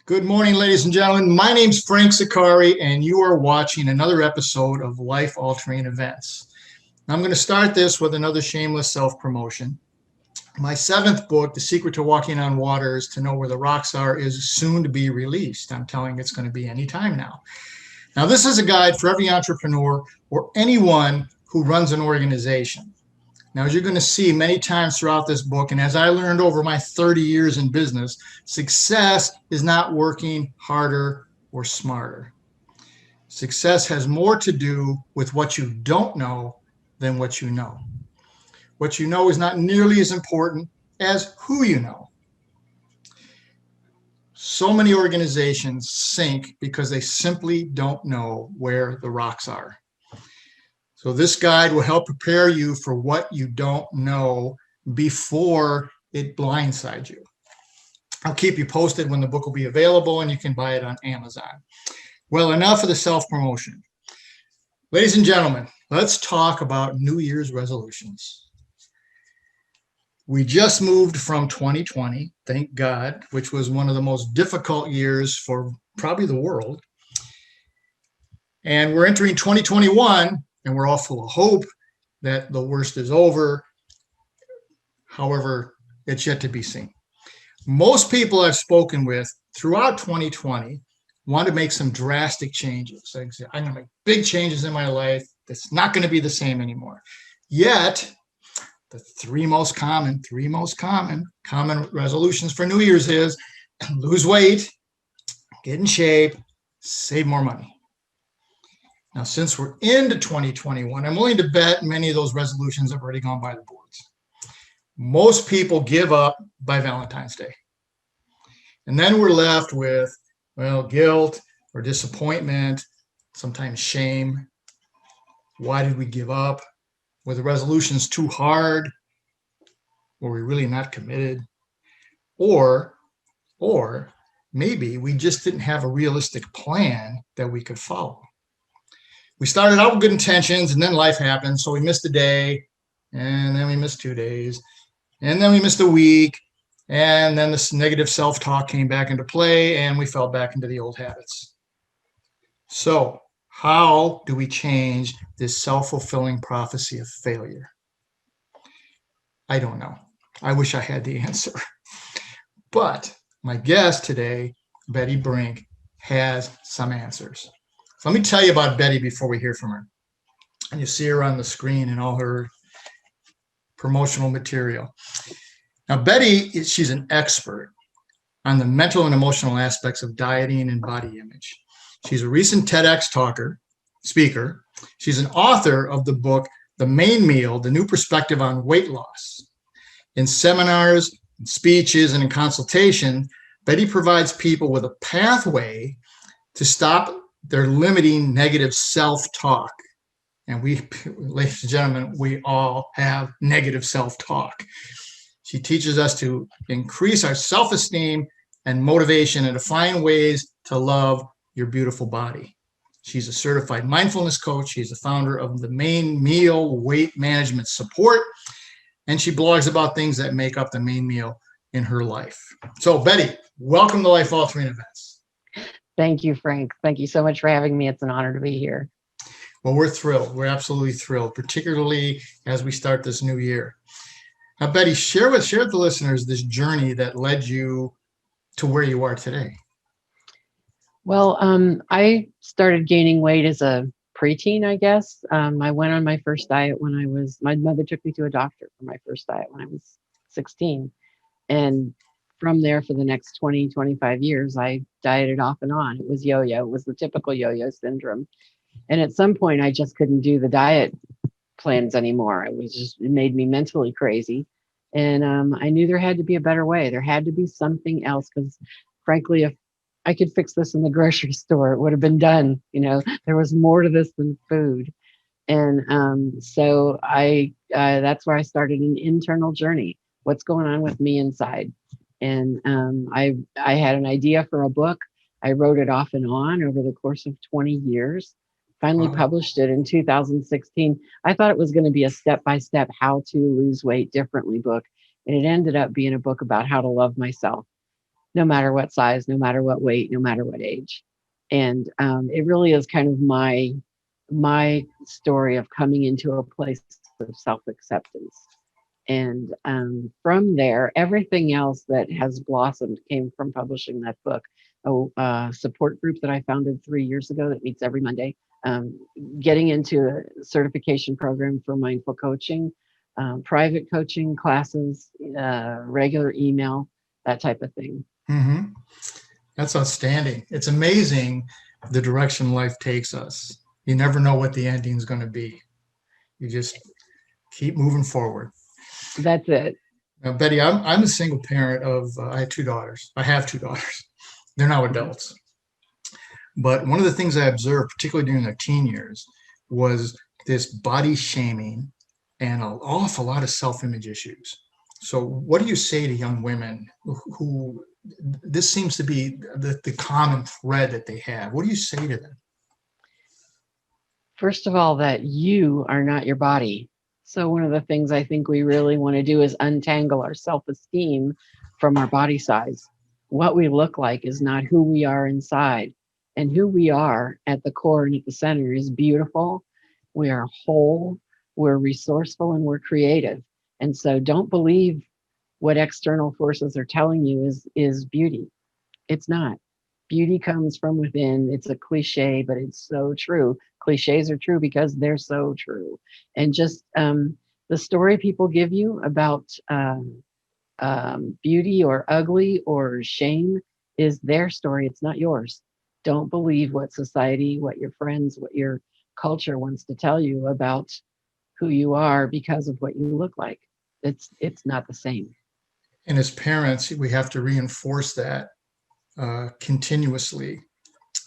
Good morning, ladies and gentlemen. My name's Frank Zacarri, and you are watching another episode of Life Altering Events. I'm going to start this with another shameless self-promotion. My seventh book, The Secret to Walking on Water is to Know Where the Rocks Are, is soon to be released. I'm telling you, it's going to be any time now. Now, this is a guide for every entrepreneur or anyone who runs an organization. Now, as you're going to see many times throughout this book, and as I learned over my 30 years in business, success is not working harder or smarter. Success has more to do with what you don't know than what you know. What you know is not nearly as important as who you know. So many organizations sink because they simply don't know where the rocks are. So this guide will help prepare you for what you don't know before it blindsides you. I'll keep you posted when the book will be available and you can buy it on Amazon. Well, enough of the self-promotion. Ladies and gentlemen, let's talk about New Year's resolutions. We just moved from 2020, thank God, which was one of the most difficult years for probably the world. And we're entering 2021. And we're all full of hope that the worst is over. However, it's yet to be seen. Most people I've spoken with throughout 2020 want to make some drastic changes. I'm going to make big changes in my life. It's not going to be the same anymore. Yet, the three most common resolutions for New Year's is lose weight, get in shape, save more money. Now, since we're into 2021, I'm willing to bet many of those resolutions have already gone by the boards. Most people give up by Valentine's Day. And then we're left with, well, guilt or disappointment, sometimes shame. Why did we give up? Were the resolutions too hard? Were we really not committed? Or maybe we just didn't have a realistic plan that we could follow. We started out with good intentions and then life happened. So we missed a day and then we missed 2 days and then we missed a week. And then this negative self-talk came back into play and we fell back into the old habits. So how do we change this self-fulfilling prophecy of failure? I don't know. I wish I had the answer. But my guest today, Betty Brink, has some answers. So let me tell you about Betty before we hear from her. And you see her on the screen in all her promotional material. Now, Betty, she's an expert on the mental and emotional aspects of dieting and body image. She's a recent TEDx speaker. She's an author of the book, The Main Meal, The New Perspective on Weight Loss. In seminars, in speeches, and in consultation, Betty provides people with a pathway to stop their limiting negative self-talk. And we, ladies and gentlemen, we all have negative self-talk. She teaches us to increase our self-esteem and motivation and to find ways to love your beautiful body. She's a certified mindfulness coach. She's the founder of The Main Meal Weight Management Support. And she blogs about things that make up the main meal in her life. So Betty, welcome to Life Altering Events. Thank you, Frank. Thank you so much for having me. It's an honor to be here. Well, we're thrilled. We're absolutely thrilled, particularly as we start this new year. Now, Betty, share with the listeners this journey that led you to where you are today. Well, I started gaining weight as a preteen, I guess. I went on my first diet when my mother took me to a doctor for my first diet when I was 16. And from there, for the next 20, 25 years, I dieted off and on. It was yo-yo. It was the typical yo-yo syndrome. And at some point, I just couldn't do the diet plans anymore. It made me mentally crazy. And I knew there had to be a better way. There had to be something else because, frankly, if I could fix this in the grocery store, it would have been done. You know, there was more to this than food. And so that's where I started an internal journey. What's going on with me inside? And I had an idea for a book. I wrote it off and on over the course of 20 years. Finally published it in 2016. I thought it was going to be a step-by-step how to lose weight differently book. And it ended up being a book about how to love myself. no matter what size, no matter what weight, no matter what age. And it really is kind of my story of coming into a place of self-acceptance. And from there, everything else that has blossomed came from publishing that book. A support group that I founded 3 years ago that meets every Monday, um, getting into a certification program for mindful coaching, private coaching classes, regular email, that type of thing. Hmm. That's outstanding. It's amazing the direction life takes us. You never know what the ending is going to be. You just keep moving forward. That's it. Now, Betty, I'm a single parent of, I had two daughters. I have two daughters. They're now adults. But one of the things I observed, particularly during their teen years, was this body shaming and an awful lot of self-image issues. So what do you say to young women who this seems to be the common thread that they have? What do you say to them? First of all, that you are not your body. So one of the things I think we really want to do is untangle our self-esteem from our body size. What we look like is not who we are inside. And who we are at the core and at the center is beautiful. We are whole, we're resourceful, and we're creative. And so don't believe what external forces are telling you is beauty. It's not. Beauty comes from within. It's a cliche, but it's so true. Cliches are true because they're so true. And just the story people give you about beauty or ugly or shame is their story. It's not yours. Don't believe what society, what your friends, what your culture wants to tell you about who you are because of what you look like. It's not the same. And as parents, we have to reinforce that continuously.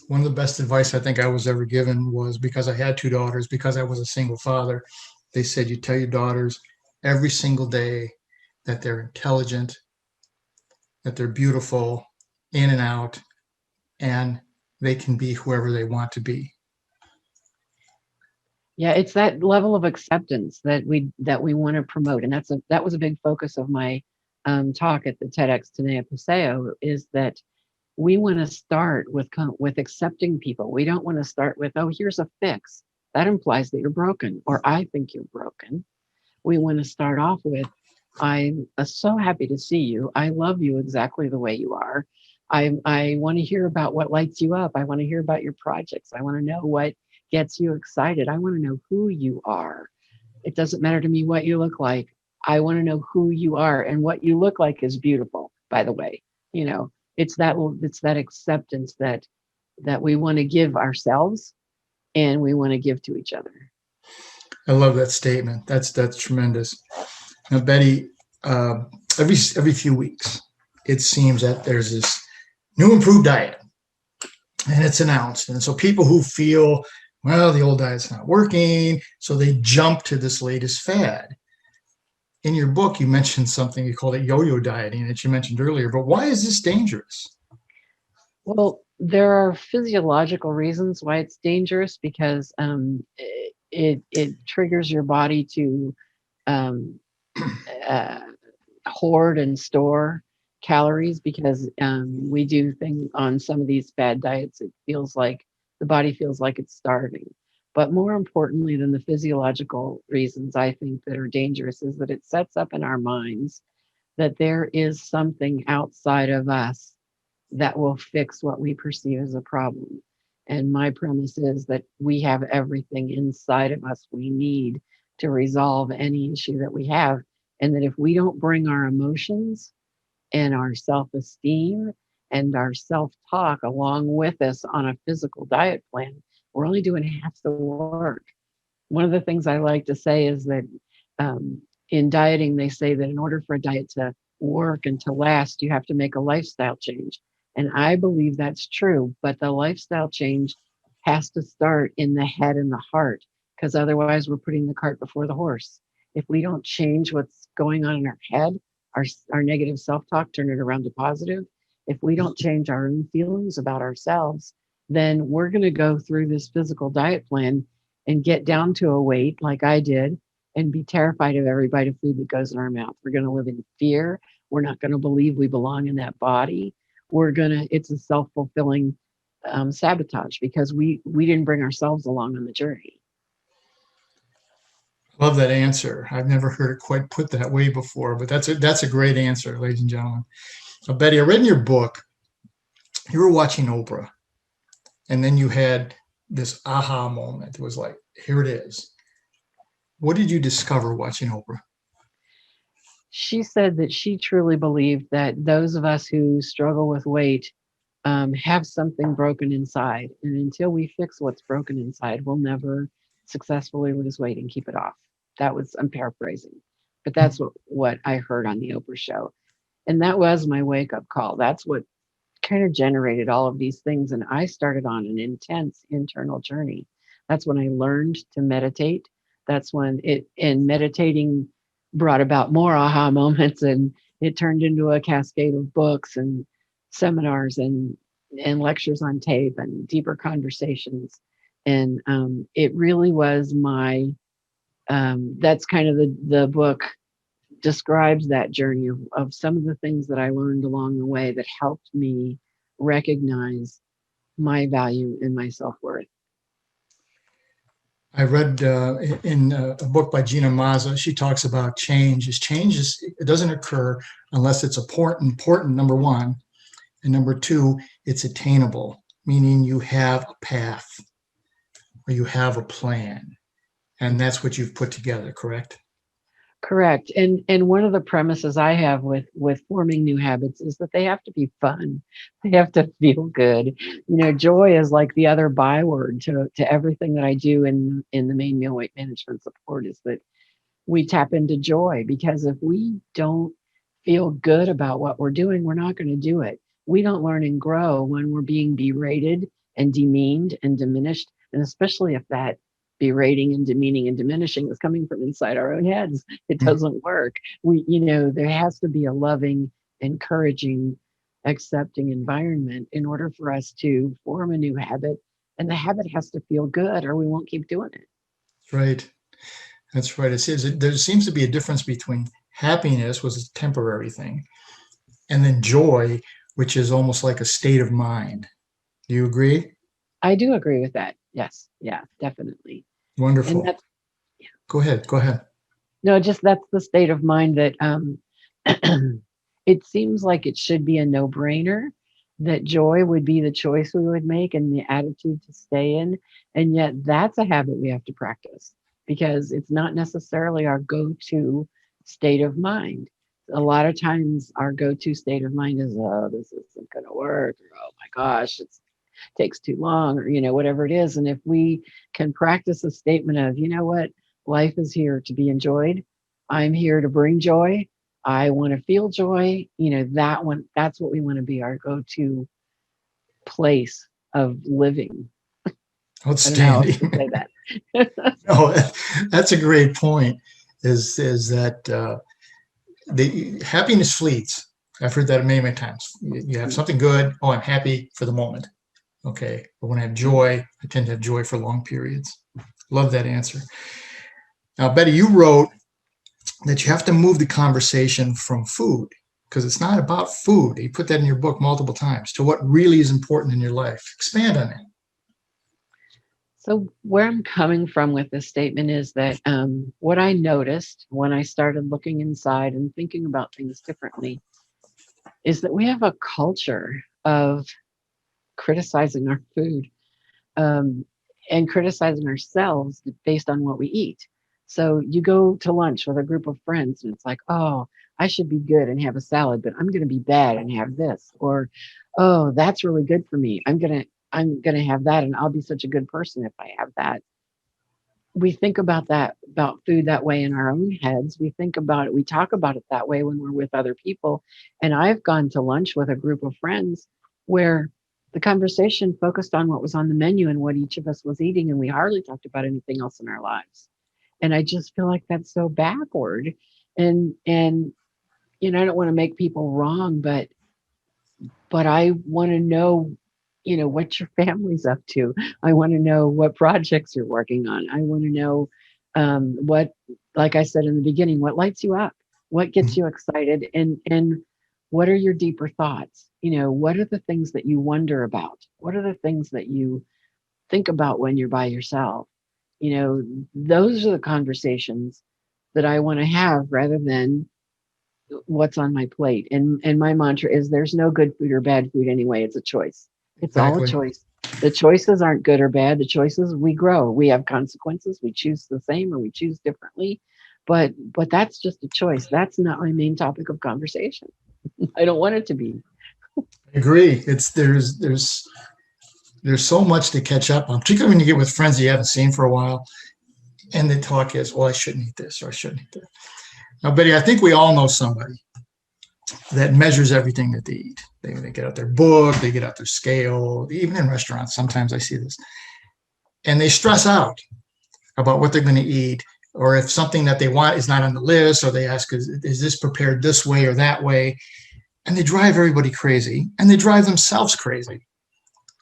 One of the best advice I think I was ever given was, because I had two daughters, because I was a single father, they said, you tell your daughters every single day that they're intelligent, that they're beautiful in and out, and they can be whoever they want to be. Yeah, it's that level of acceptance that we want to promote, and that was a big focus of my talk at the TEDx Tanea Paseo, is that we want to start with accepting people. We don't want to start with, oh, here's a fix. That implies that you're broken, or I think you're broken. We want to start off with, I'm so happy to see you. I love you exactly the way you are. I want to hear about what lights you up. I want to hear about your projects. I want to know what gets you excited. I want to know who you are. It doesn't matter to me what you look like. I want to know who you are, and what you look like is beautiful, by the way. You know, it's that acceptance that we want to give ourselves and we want to give to each other. I love that statement. That's tremendous. Now, Betty, every few weeks, it seems that there's this new improved diet, and it's announced. And so people who feel, well, the old diet's not working, so they jump to this latest fad. In your book, you mentioned something, you called it yo-yo dieting, that you mentioned earlier, but why is this dangerous? Well, there are physiological reasons why it's dangerous, because it triggers your body to um, uh, hoard and store calories, because we do things on some of these fad diets. It feels like the body feels like it's starving. But more importantly than the physiological reasons, I think, that are dangerous is that it sets up in our minds that there is something outside of us that will fix what we perceive as a problem. And my premise is that we have everything inside of us we need to resolve any issue that we have. And that if we don't bring our emotions and our self-esteem and our self-talk along with us on a physical diet plan, we're only doing half the work. One of the things I like to say is that in dieting, they say that in order for a diet to work and to last, you have to make a lifestyle change. And I believe that's true, but the lifestyle change has to start in the head and the heart, because otherwise we're putting the cart before the horse. If we don't change what's going on in our head, our negative self-talk, turn it around to positive. If we don't change our own feelings about ourselves, then we're going to go through this physical diet plan and get down to a weight like I did and be terrified of every bite of food that goes in our mouth. We're going to live in fear. We're not going to believe we belong in that body. it's a self-fulfilling sabotage, because we didn't bring ourselves along on the journey. Love that answer. I've never heard it quite put that way before, but that's a great answer, ladies and gentlemen. So Betty, I read in your book, you were watching Oprah, and then you had this aha moment. It was like, here it is. What did you discover watching Oprah? She said that she truly believed that those of us who struggle with weight have something broken inside. And until we fix what's broken inside, we'll never successfully lose weight and keep it off. I'm paraphrasing, but that's what I heard on the Oprah show. And that was my wake up call. That's what kind of generated all of these things. And I started on an intense internal journey. That's when I learned to meditate. That's when meditating brought about more aha moments, and it turned into a cascade of books and seminars and lectures on tape and deeper conversations. And it really was that's kind of the book describes that journey of some of the things that I learned along the way that helped me recognize my value and my self-worth. I read in a book by Gina Mazza, she talks about change. It doesn't occur unless it's important, number one. And number two, it's attainable, meaning you have a path or you have a plan. And that's what you've put together, correct? Correct. And one of the premises I have with forming new habits is that they have to be fun. They have to feel good. Joy is like the other byword to everything that I do in the main meal weight management support, is that we tap into joy, because if we don't feel good about what we're doing, we're not going to do it. We don't learn and grow when we're being berated and demeaned and diminished, and especially if that berating and demeaning and diminishing is coming from inside our own heads. It doesn't work. There has to be a loving, encouraging, accepting environment in order for us to form a new habit. And the habit has to feel good, or we won't keep doing it. Right. That's right. There seems to be a difference between happiness, which is a temporary thing, and then joy, which is almost like a state of mind. Do you agree? I do agree with that. Yes. Yeah, definitely. Wonderful. Go ahead. No, just that's the state of mind that it seems like it should be a no-brainer that joy would be the choice we would make and the attitude to stay in. And yet that's a habit we have to practice, because it's not necessarily our go-to state of mind. A lot of times our go-to state of mind is, oh, this isn't going to work, or oh my gosh, it takes too long, or whatever it is. And if we can practice a statement of, what, life is here to be enjoyed, I'm here to bring joy, I want to feel joy, that's what we want to be our go-to place of living. Outstanding. I don't know how else to say that. No, that's a great point, is that the happiness fleets. I've heard that many times. You have something good, oh, I'm happy for the moment. Okay. But when I have joy, I tend to have joy for long periods. Love that answer. Now, Betty, you wrote that you have to move the conversation from food, because it's not about food. You put that in your book multiple times, to what really is important in your life. Expand on that. So where I'm coming from with this statement is that what I noticed when I started looking inside and thinking about things differently is that we have a culture of criticizing our food and criticizing ourselves based on what we eat. So you go to lunch with a group of friends and it's like, oh, I should be good and have a salad, but I'm going to be bad and have this. Or, oh, that's really good for me. I'm going to have that, and I'll be such a good person if I have that. We think about food that way in our own heads. We talk about it that way when we're with other people. And I've gone to lunch with a group of friends where the conversation focused on what was on the menu and what each of us was eating, and we hardly talked about anything else in our lives. And I just feel like that's so backward. And I don't want to make people wrong, but I want to know, what your family's up to. I want to know what projects you're working on. I want to know what, like I said in the beginning, what lights you up, what gets you excited, and What are your deeper thoughts? What are the things that you wonder about? What are the things that you think about when you're by yourself? Those are the conversations that I want to have rather than what's on my plate. And my mantra is there's no good food or bad food anyway. It's a choice. It's all a Exactly. choice. The choices aren't good or bad. The choices, we grow. We have consequences. We choose the same or we choose differently. But that's just a choice. That's not my main topic of conversation. I don't want it to be. I agree. There's so much to catch up on, particularly when you get with friends that you haven't seen for a while, and the talk is, well, I shouldn't eat this or I shouldn't eat that. Now, Betty, I think we all know somebody that measures everything that they eat. They get out their book, they get out their scale, even in restaurants. Sometimes I see this, and they stress out about what they're going to eat, or if something that they want is not on the list, or they ask, is this prepared this way or that way? And they drive everybody crazy, and they drive themselves crazy.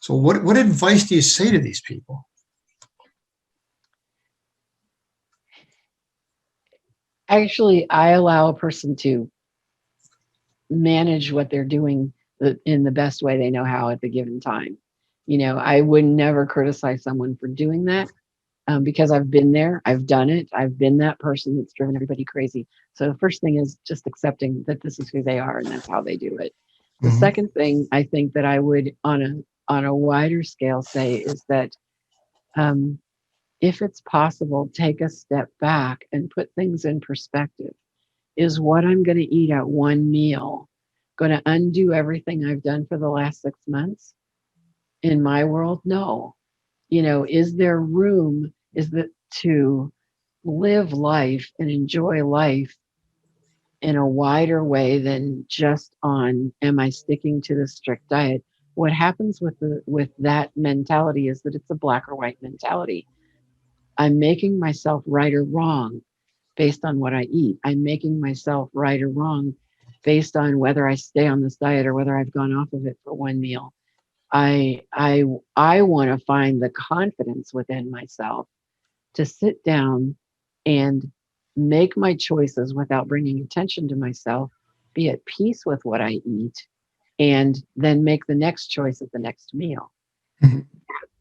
So what advice do you say to these people? Actually, I allow a person to manage what they're doing in the best way they know how at the given time. I would never criticize someone for doing that because I've been there, I've done it, I've been that person that's driven everybody crazy. So the first thing is just accepting that this is who they are and that's how they do it. The Mm-hmm. second thing I think that I would, on a wider scale, say is that if it's possible, take a step back and put things in perspective. Is what I'm going to eat at one meal going to undo everything I've done for the last 6 months? In my world, no. Is there room, is that to live life and enjoy life in a wider way than just on, am I sticking to the strict diet? What happens with that mentality is that it's a black or white mentality. I'm making myself right or wrong based on what I eat. I'm making myself right or wrong based on whether I stay on this diet or whether I've gone off of it for one meal. I want to find the confidence within myself to sit down and make my choices without bringing attention to myself, be at peace with what I eat, and then make the next choice at the next meal. Mm-hmm.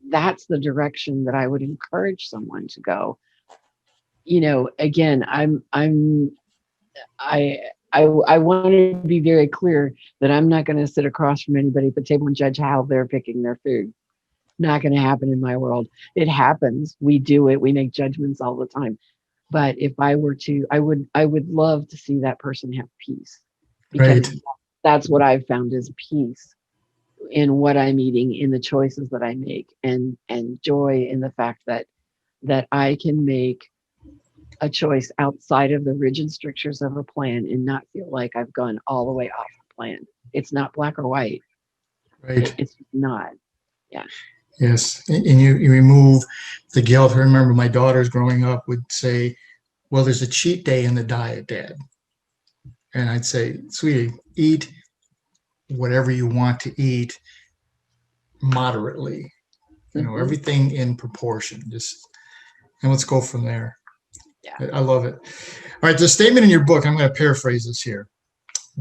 That's the direction that I would encourage someone to go. Again, I want to be very clear that I'm not going to sit across from anybody at the table and judge how they're picking their food. Not going to happen in my world. It happens. We do it. We make judgments all the time. But if I were to, I would love to see that person have peace, because Right. that's what I've found is peace in what I'm eating, in the choices that I make, and joy in the fact that I can make a choice outside of the rigid strictures of a plan and not feel like I've gone all the way off the plan. It's not black or white. Right. It's not. Yeah. Yes. And you remove the guilt. I remember my daughters growing up would say, well, there's a cheat day in the diet, Dad. And I'd say, sweetie, eat whatever you want to eat moderately, Mm-hmm. everything in proportion. And let's go from there. Yeah. I love it. All right. The statement in your book, I'm going to paraphrase this here.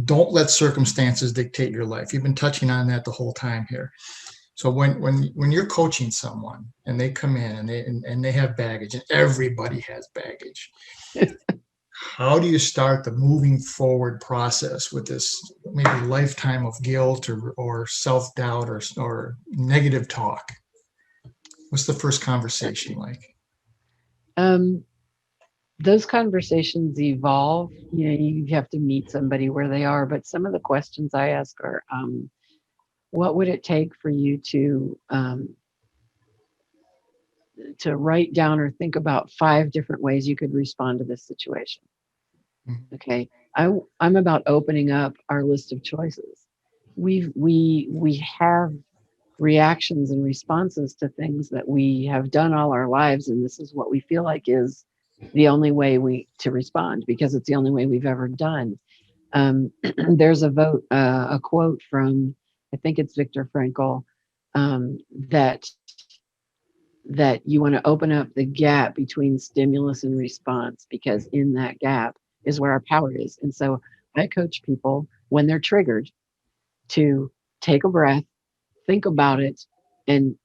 Don't let circumstances dictate your life. You've been touching on that the whole time here. So when you're coaching someone and they come in and they have baggage, and everybody has baggage, how do you start the moving forward process with this maybe lifetime of guilt or self-doubt or negative talk? What's the first conversation like? Those conversations evolve. You have to meet somebody where they are. But some of the questions I ask are, what would it take for you to write down or think about 5 different ways you could respond to this situation? Okay. I'm about opening up our list of choices. We have reactions and responses to things that we have done all our lives, and this is what we feel like is the only way to respond, because it's the only way we've ever done. There's a quote from, I think it's Viktor Frankl, that you want to open up the gap between stimulus and response, because in that gap is where our power is. And so I coach people when they're triggered to take a breath, think about it, and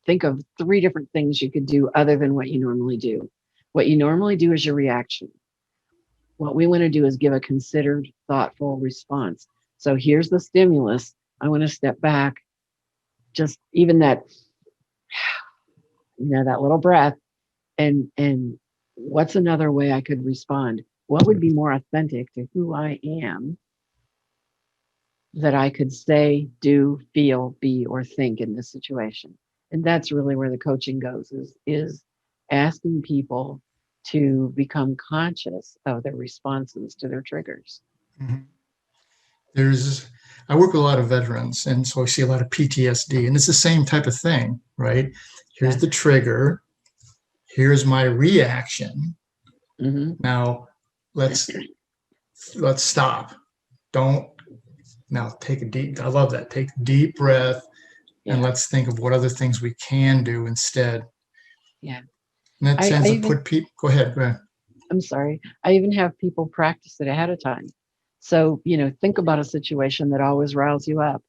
think of 3 different things you could do other than what you normally do. What you normally do is your reaction. What we want to do is give a considered, thoughtful response. So here's the stimulus. I want to step back, just even that, that little breath, and what's another way I could respond? What would be more authentic to who I am that I could say, do, feel, be, or think in this situation? And that's really where the coaching goes, is asking people to become conscious of their responses to their triggers. Mhm. I work with a lot of veterans, and so I see a lot of PTSD, and it's the same type of thing, right? Here's the trigger. Here's my reaction. Mm-hmm. Now let's stop. Don't now take I love that. Take a deep breath, and let's think of what other things we can do instead. Yeah. And that tends to put people, go ahead. I'm sorry. I even have people practice it ahead of time. So, think about a situation that always riles you up.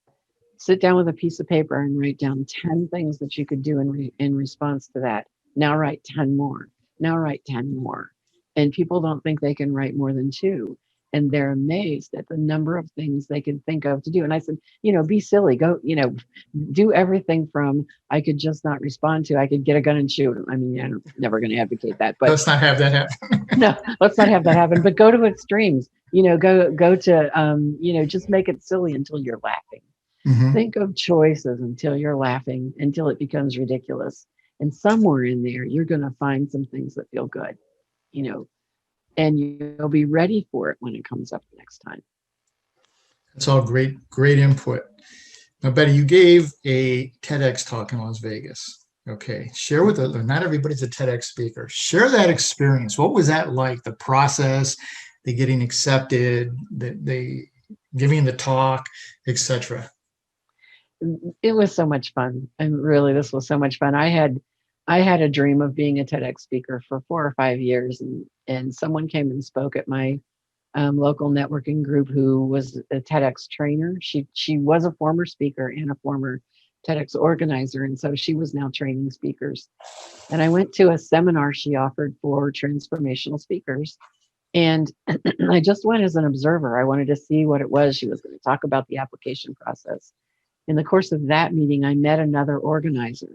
Sit down with a piece of paper and write down 10 things that you could do in response to that. Now write 10 more. Now write 10 more. And people don't think they can write more than 2. And they're amazed at the number of things they can think of to do. And I said, be silly. Go, do everything from I could just not respond to I could get a gun and shoot. I mean, I'm never going to advocate that. But let's not have that happen. No, let's not have that happen. But go to extremes. Go to just make it silly until you're laughing. Mm-hmm. Think of choices until you're laughing, until it becomes ridiculous. And somewhere in there, you're going to find some things that feel good, and you'll be ready for it when it comes up the next time. That's all great input. Now, Betty, you gave a TEDx talk in Las Vegas. Okay, share with us. Not everybody's a TEDx speaker. Share that experience. What was that like? The process, the getting accepted, the giving the talk, etc. It was so much fun. And really, this was so much fun. I had a dream of being a TEDx speaker for 4 or 5 years, and someone came and spoke at my local networking group who was a TEDx trainer. She was a former speaker and a former TEDx organizer, and so she was now training speakers. And I went to a seminar she offered for transformational speakers, and I just went as an observer. I wanted to see what it was. She was going to talk about the application process. In the course of that meeting, I met another organizer,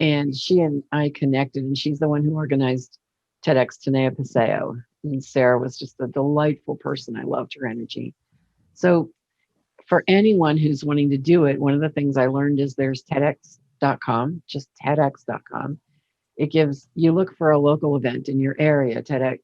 and she and I connected, and she's the one who organized TEDx Tenea Paseo. And Sarah was just a delightful person. I loved her energy. So for anyone who's wanting to do it, one of the things I learned is there's TEDx.com, just TEDx.com. It gives, you look for a local event in your area. TEDx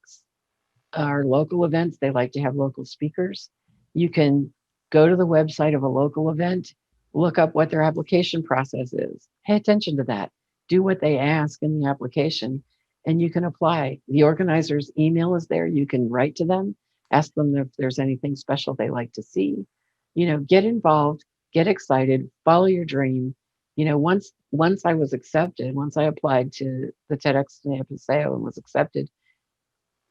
are local events. They like to have local speakers. You can go to the website of a local event, look up what their application process is. Pay attention to that. Do what they ask in the application, and you can apply. The organizer's email is there. You can write to them, ask them if there's anything special they like to see. Get involved, get excited, follow your dream. Once I was accepted, once I applied to the TEDx Tenea Paseo and was accepted,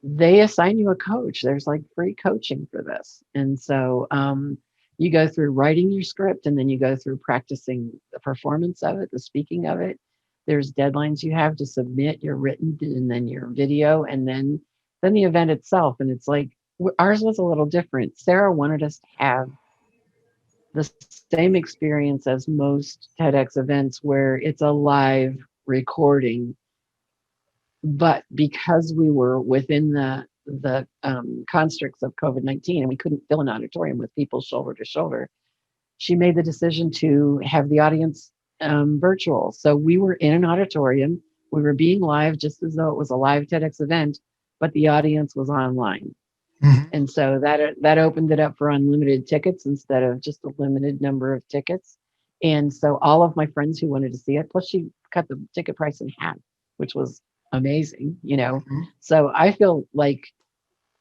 they assign you a coach. There's like free coaching for this. And so you go through writing your script, and then you go through practicing the performance of it, the speaking of it. There's deadlines you have to submit your written and then your video, and then the event itself. And it's like, ours was a little different. Sarah wanted us to have the same experience as most TEDx events where it's a live recording. But because we were within the constructs of COVID-19 and we couldn't fill an auditorium with people shoulder to shoulder, she made the decision to have the audience virtual. So we were in an auditorium. We were being live just as though it was a live TEDx event, but the audience was online. Mm-hmm. And so that opened it up for unlimited tickets instead of just a limited number of tickets. And so all of my friends who wanted to see it, plus she cut the ticket price in half, which was amazing, Mm-hmm. So I feel like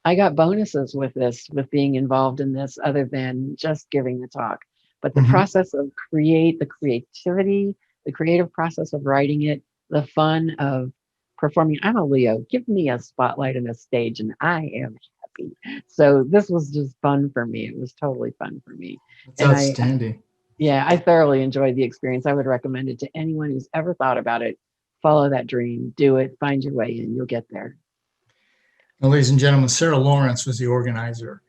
I got bonuses with with being involved in this, other than just giving the talk. But the mm-hmm. process of the creativity, the creative process of writing it, the fun of performing. I'm a Leo. Give me a spotlight and a stage, and I am happy. So this was just fun for me. It was totally fun for me. It's And outstanding. I thoroughly enjoyed the experience. I would recommend it to anyone who's ever thought about it. Follow that dream, do it, find your way in, you'll get there. Now, ladies and gentlemen, Sarah Lawrence was the organizer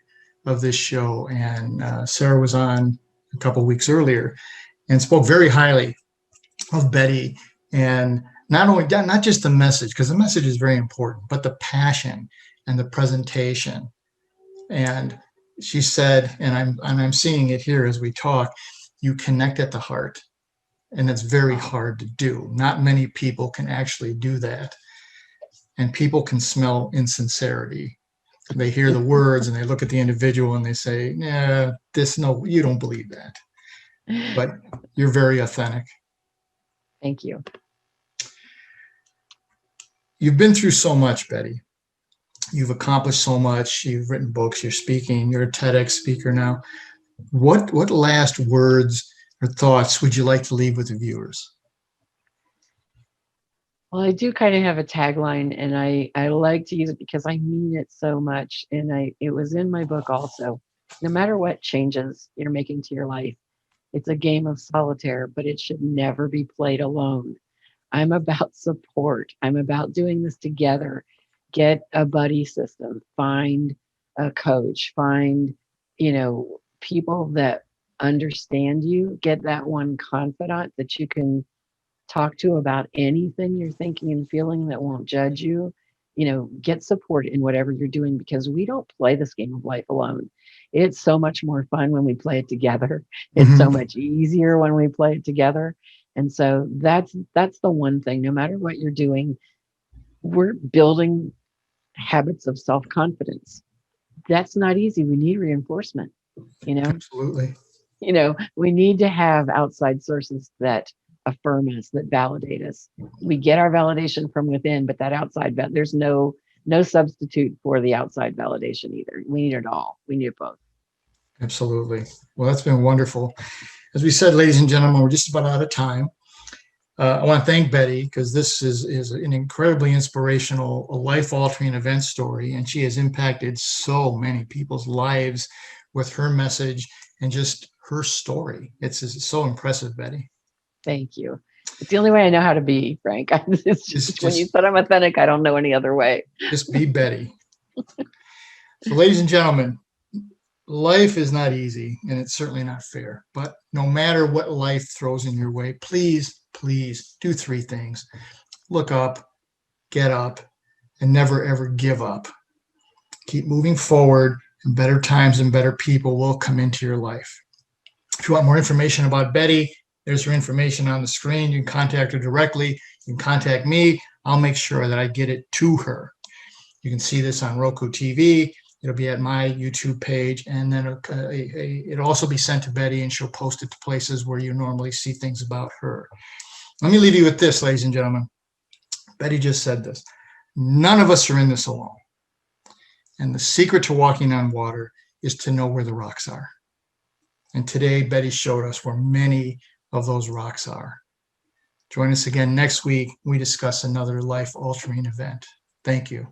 of this show, and Sarah was on a couple of weeks earlier and spoke very highly of Betty, and not just the message, because the message is very important, but the passion and the presentation. And she said, and I'm seeing it here as we talk, you connect at the heart, and it's very hard to do. Not many people can actually do that. And people can smell insincerity. They hear the words and they look at the individual and they say, "Yeah, no, you don't believe that." But you're very authentic. Thank you. You've been through so much, Betty. You've accomplished so much. You've written books. You're speaking. You're a TEDx speaker now. What last words or thoughts would you like to leave with the viewers? Well, I do kind of have a tagline, and I like to use it because I mean it so much. And it was in my book also. No matter what changes you're making to your life, it's a game of solitaire, but it should never be played alone. I'm about support. I'm about doing this together. Get a buddy system, find a coach, find, people that understand you, get that one confidant that you can talk to about anything you're thinking and feeling that won't judge you. Get support in whatever you're doing, because we don't play this game of life alone. It's so much more fun when we play it together. It's so much easier when we play it together. And so that's the one thing. No matter what you're doing, we're building habits of self-confidence. That's not easy. We need reinforcement, Absolutely. We need to have outside sources that affirm us, that validate us. We get our validation from within, but that outside, there's no substitute for the outside validation either. We need it all. We need it both. Absolutely. Well, that's been wonderful. As we said, ladies and gentlemen, we're just about out of time. I want to thank Betty, because this is an incredibly inspirational, life-altering event story, and she has impacted so many people's lives with her message and just her story. It's so impressive, Betty. Thank you. It's the only way I know how to be, Frank. It's just when you said I'm authentic, I don't know any other way. Just be Betty. So, ladies and gentlemen, life is not easy, and it's certainly not fair. But no matter what life throws in your way, please do three things. Look up, get up, and never, ever give up. Keep moving forward, and better times and better people will come into your life. If you want more information about Betty, there's her information on the screen. You can contact her directly. You can contact me. I'll make sure that I get it to her. You can see this on ROKU TV. It'll be at my YouTube page, and then it'll also be sent to Betty, and she'll post it to places where you normally see things about her. Let me leave you with this, ladies and gentlemen. Betty just said this. None of us are in this alone. And the secret to walking on water is to know where the rocks are. And today, Betty showed us where many of those rocks are. Join us again next week. We discuss another life-altering event. Thank you.